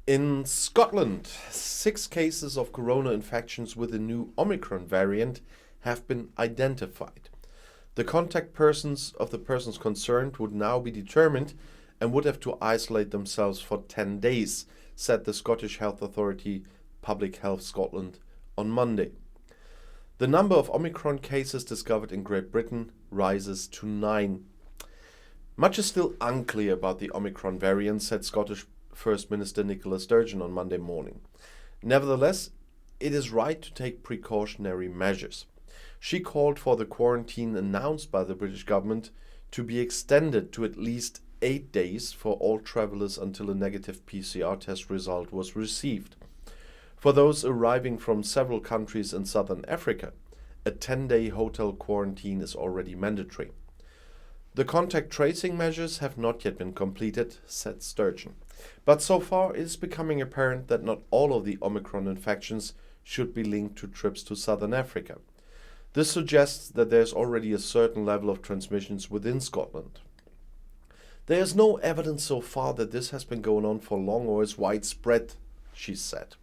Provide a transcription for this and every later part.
In Scotland, 6 cases of corona infections with the new Omicron variant have been identified. The contact persons of the persons concerned would now be determined and would have to isolate themselves for 10 days, said the Scottish Health Authority Public Health Scotland on Monday. The number of Omicron cases discovered in Great Britain rises to 9. Much is still unclear about the Omicron variant, said Scottish First Minister Nicola Sturgeon on Monday morning. Nevertheless, it is right to take precautionary measures. She called for the quarantine announced by the British government to be extended to at least 8 days for all travellers until a negative PCR test result was received. For those arriving from several countries in southern Africa, a 10-day hotel quarantine is already mandatory. The contact tracing measures have not yet been completed, said Sturgeon. But so far it is becoming apparent that not all of the Omicron infections should be linked to trips to southern Africa. This suggests that there is already a certain level of transmissions within Scotland. There is no evidence so far that this has been going on for long or is widespread, she said.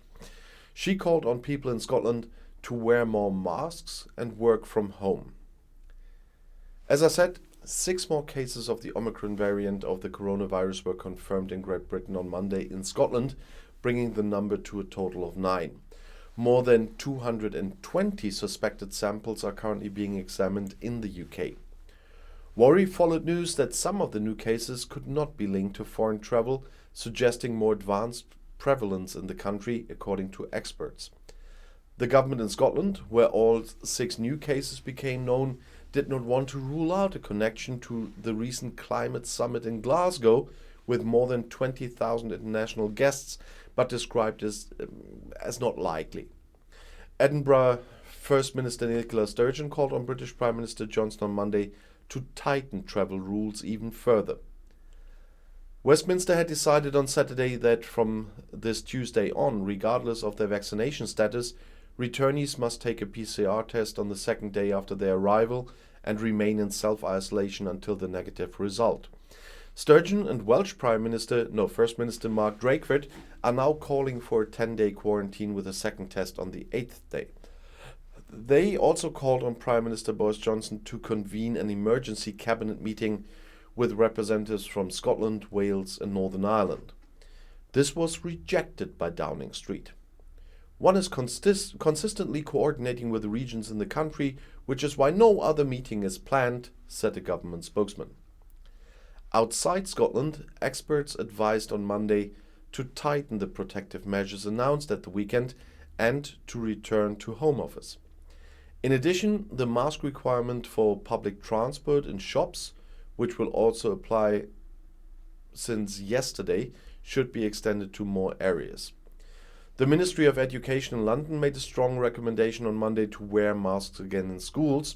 She called on people in Scotland to wear more masks and work from home. As I said, 6 more cases of the Omicron variant of the coronavirus were confirmed in Great Britain on Monday in Scotland, bringing the number to a total of 9. More than 220 suspected samples are currently being examined in the UK. Worry followed news that some of the new cases could not be linked to foreign travel, suggesting more advanced prevalence in the country, according to experts. The government in Scotland, where all 6 new cases became known, did not want to rule out a connection to the recent climate summit in Glasgow with more than 20,000 international guests, but described this as not likely. Edinburgh First Minister Nicola Sturgeon called on British Prime Minister Johnson on Monday to tighten travel rules even further. Westminster had decided on Saturday that from this Tuesday on, regardless of their vaccination status, returnees must take a PCR test on the 2nd day after their arrival and remain in self-isolation until the negative result. Sturgeon and Welsh First Minister Marc are now calling for a 10-day quarantine with a second test on the 8th day. They also called on Prime Minister Boris Johnson to convene an emergency cabinet meeting with representatives from Scotland, Wales and Northern Ireland. This was rejected by Downing Street. One is consistently coordinating with the regions in the country, which is why no other meeting is planned, said a government spokesman. Outside Scotland, experts advised on Monday to tighten the protective measures announced at the weekend and to return to home office. In addition, the mask requirement for public transport and shops, which will also apply since yesterday, should be extended to more areas. The Ministry of Education in London made a strong recommendation on Monday to wear masks again in schools.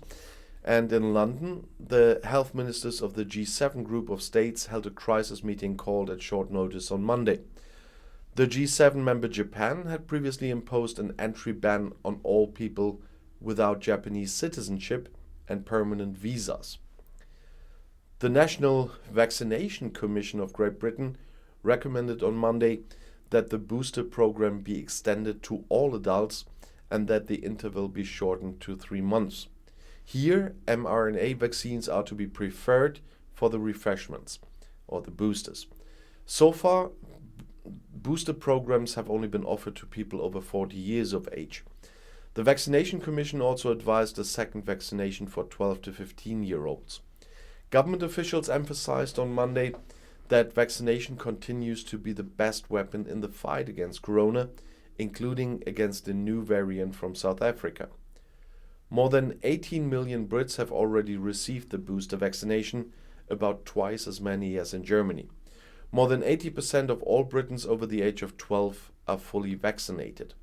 And in London, the health ministers of the G7 group of states held a crisis meeting called at short notice on Monday. The G7 member Japan had previously imposed an entry ban on all people without Japanese citizenship and permanent visas. The National Vaccination Commission of Great Britain recommended on Monday that the booster program be extended to all adults and that the interval be shortened to 3 months. Here, mRNA vaccines are to be preferred for the refreshments, or the boosters. So far, booster programs have only been offered to people over 40 years of age. The Vaccination Commission also advised a second vaccination for 12 to 15-year-olds. Government officials emphasized on Monday that vaccination continues to be the best weapon in the fight against corona, including against the new variant from South Africa. More than 18 million Brits have already received the booster vaccination, about twice as many as in Germany. More than 80% of all Britons over the age of 12 are fully vaccinated.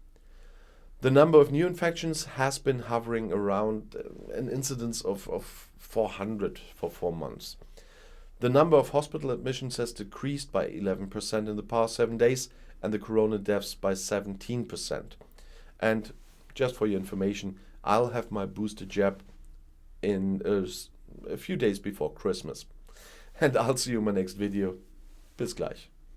The number of new infections has been hovering around an incidence of 400 for 4 months. The number of hospital admissions has decreased by 11% in the past 7 days and the corona deaths by 17%. And just for your information, I'll have my booster jab in a few days before Christmas. And I'll see you in my next video. Bis gleich.